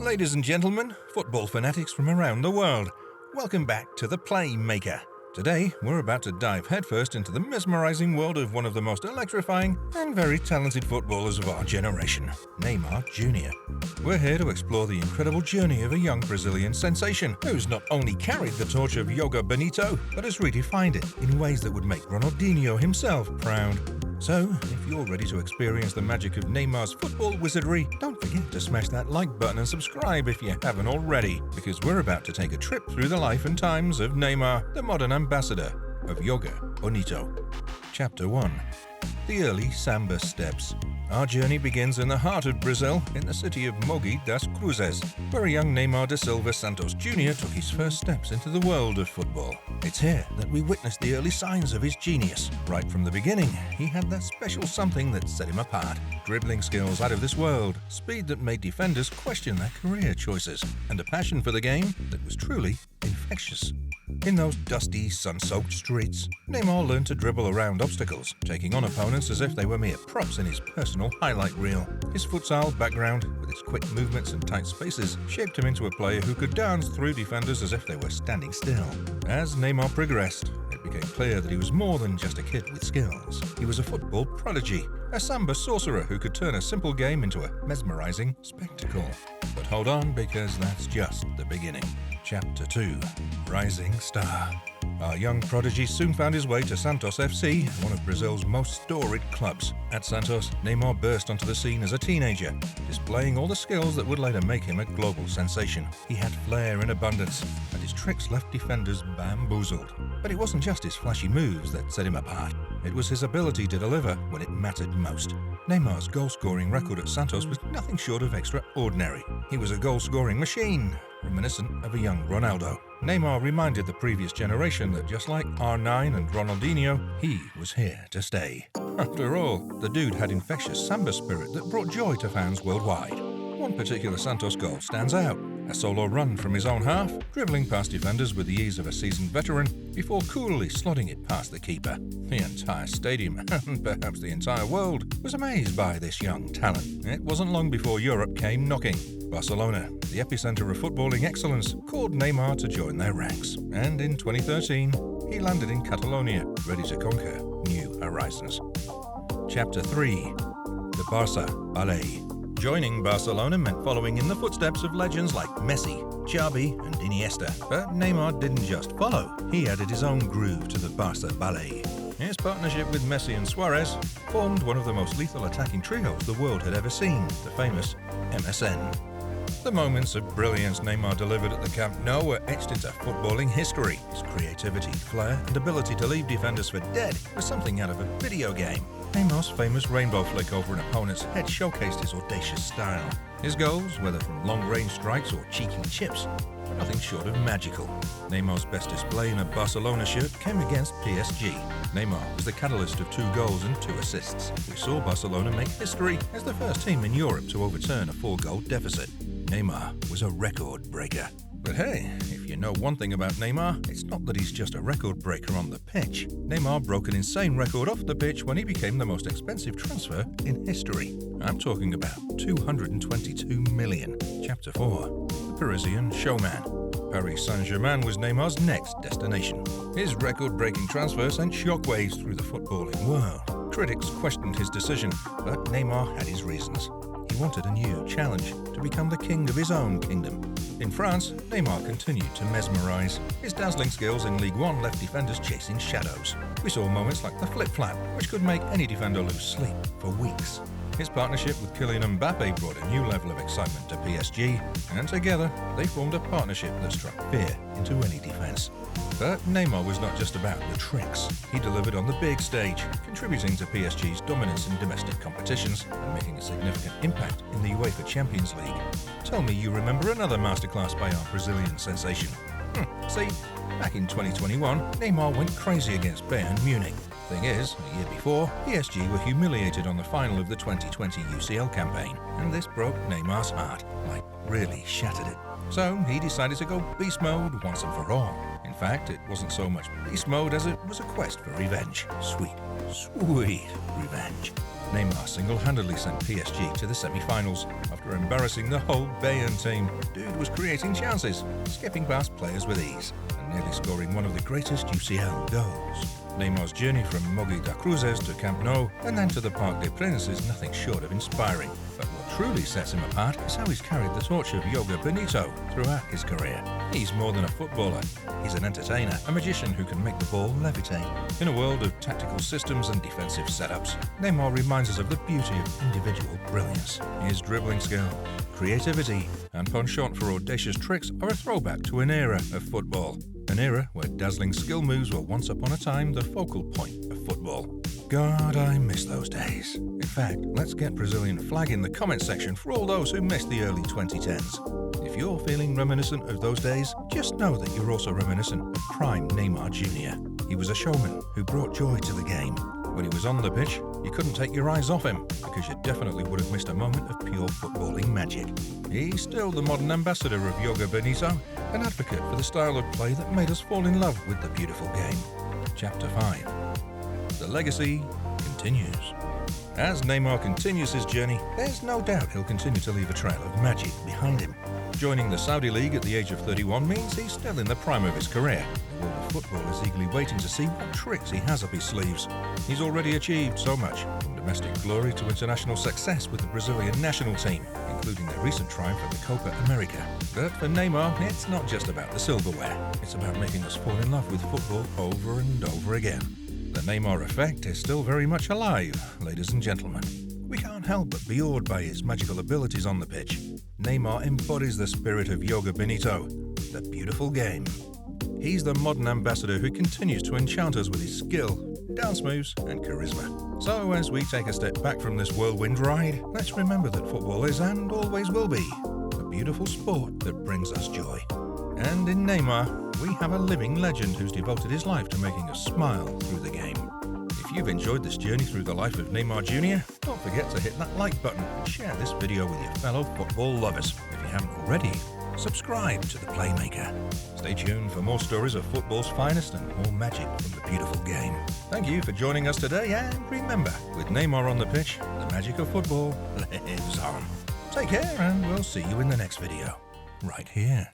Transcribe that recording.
Ladies and gentlemen, football fanatics from around the world, welcome back to The Playmaker. Today, we're about to dive headfirst into the mesmerizing world of one of the most electrifying and very talented footballers of our generation, Neymar Jr. We're here to explore the incredible journey of a young Brazilian sensation who's not only carried the torch of Joga Bonito, but has redefined it in ways that would make Ronaldinho himself proud. So, if you're ready to experience the magic of Neymar's football wizardry, don't forget to smash that like button and subscribe if you haven't already, because we're about to take a trip through the life and times of Neymar, the modern ambassador of Joga Bonito. Chapter 1. The early samba steps. Our journey begins in the heart of Brazil, in the city of Mogi das Cruzes, where a young Neymar da Silva Santos Jr. took his first steps into the world of football. It's here that we witnessed the early signs of his genius. Right from the beginning, he had that special something that set him apart. Dribbling skills out of this world, speed that made defenders question their career choices, and a passion for the game that was truly infectious. In those dusty, sun-soaked streets, Neymar learned to dribble around obstacles, taking on opponents as if they were mere props in his personal highlight reel. His futsal background, with its quick movements and tight spaces, shaped him into a player who could dance through defenders as if they were standing still. As Neymar progressed, it became clear that he was more than just a kid with skills. He was a football prodigy, a samba sorcerer who could turn a simple game into a mesmerizing spectacle. But hold on, because that's just the beginning. Chapter 2. Rising Star. Our young prodigy soon found his way to Santos FC, one of Brazil's most storied clubs. At Santos, Neymar burst onto the scene as a teenager, displaying all the skills that would later make him a global sensation. He had flair in abundance, and his tricks left defenders bamboozled. But it wasn't just his flashy moves that set him apart. It was his ability to deliver when it mattered most. Neymar's goal-scoring record at Santos was nothing short of extraordinary. He was a goal-scoring machine, reminiscent of a young Ronaldo. Neymar reminded the previous generation that just like R9 and Ronaldinho, he was here to stay. After all, the dude had infectious samba spirit that brought joy to fans worldwide. One particular Santos goal stands out. A solo run from his own half, dribbling past defenders with the ease of a seasoned veteran before coolly slotting it past the keeper. The entire stadium, and perhaps the entire world, was amazed by this young talent. It wasn't long before Europe came knocking. Barcelona, the epicenter of footballing excellence, called Neymar to join their ranks. And in 2013, he landed in Catalonia, ready to conquer new horizons. Chapter 3. The Barca Ballet. Joining Barcelona meant following in the footsteps of legends like Messi, Xavi, and Iniesta. But Neymar didn't just follow, he added his own groove to the Barca Ballet. His partnership with Messi and Suarez formed one of the most lethal attacking trios the world had ever seen, the famous MSN. The moments of brilliance Neymar delivered at the Camp Nou were etched into footballing history. His creativity, flair, and ability to leave defenders for dead was something out of a video game. Neymar's famous rainbow flick over an opponent's head showcased his audacious style. His goals, whether from long-range strikes or cheeky chips, were nothing short of magical. Neymar's best display in a Barcelona shirt came against PSG. Neymar was the catalyst of 2 goals and 2 assists. We saw Barcelona make history as the first team in Europe to overturn a 4-goal deficit. Neymar was a record breaker. But hey, if you know one thing about Neymar, it's not that he's just a record breaker on the pitch. Neymar broke an insane record off the pitch when he became the most expensive transfer in history. I'm talking about 222 million. Chapter 4. The Parisian Showman. Paris Saint-Germain was Neymar's next destination. His record-breaking transfer sent shockwaves through the footballing world. Critics questioned his decision, but Neymar had his reasons. He wanted a new challenge, to become the king of his own kingdom. In France, Neymar continued to mesmerize. His dazzling skills in Ligue 1 left defenders chasing shadows. We saw moments like the flip-flap, which could make any defender lose sleep for weeks. His partnership with Kylian Mbappe brought a new level of excitement to PSG, and together they formed a partnership that struck fear into any defense. But Neymar was not just about the tricks. He delivered on the big stage, contributing to PSG's dominance in domestic competitions and making a significant impact in the UEFA Champions League. Tell me you remember another masterclass by our Brazilian sensation. See, back in 2021, Neymar went crazy against Bayern Munich. Thing is, a year before, PSG were humiliated on the final of the 2020 UCL campaign, and this broke Neymar's heart, really shattered it. So he decided to go beast mode once and for all. In fact, it wasn't so much beast mode as it was a quest for revenge. Sweet, sweet revenge. Neymar single-handedly sent PSG to the semi-finals after embarrassing the whole Bayern team. Dude was creating chances, skipping past players with ease, and nearly scoring one of the greatest UCL goals. Neymar's journey from Mogi da Cruzes to Camp Nou and then to the Parc des Princes is nothing short of inspiring. But what truly sets him apart is how he's carried the torch of Yoga Benito throughout his career. He's more than a footballer. He's an entertainer, a magician who can make the ball levitate. In a world of tactical systems and defensive setups, Neymar reminds us of the beauty of individual brilliance. His dribbling skill, creativity, and penchant for audacious tricks are a throwback to an era of football. An era where dazzling skill moves were once upon a time the focal point of football. God, I miss those days. In fact, let's get Brazilian flag in the comment section for all those who missed the early 2010s. If you're feeling reminiscent of those days, just know that you're also reminiscent of prime Neymar Jr. He was a showman who brought joy to the game. When he was on the pitch, you couldn't take your eyes off him, because you definitely would have missed a moment of pure footballing magic. He's still the modern ambassador of Yoga Benito, an advocate for the style of play that made us fall in love with the beautiful game. Chapter 5. The legacy continues. As Neymar continues his journey, there's no doubt he'll continue to leave a trail of magic behind him. Joining the Saudi League at the age of 31 means he's still in the prime of his career. The world of football is eagerly waiting to see what tricks he has up his sleeves. He's already achieved so much, from domestic glory to international success with the Brazilian national team, including their recent triumph at the Copa America. But for Neymar, it's not just about the silverware. It's about making us fall in love with football over and over again. The Neymar effect is still very much alive, ladies and gentlemen. We can't help but be awed by his magical abilities on the pitch. Neymar embodies the spirit of Yoga Benito, the beautiful game. He's the modern ambassador who continues to enchant us with his skill, dance moves, and charisma. So as we take a step back from this whirlwind ride, let's remember that football is and always will be a beautiful sport that brings us joy. And in Neymar, we have a living legend who's devoted his life to making us smile through the game. If you've enjoyed this journey through the life of Neymar Jr., don't forget to hit that like button and share this video with your fellow football lovers. If you haven't already, subscribe to The Playmaker. Stay tuned for more stories of football's finest and more magic from the beautiful game. Thank you for joining us today, and remember, with Neymar on the pitch, the magic of football lives on. Take care, and we'll see you in the next video, right here.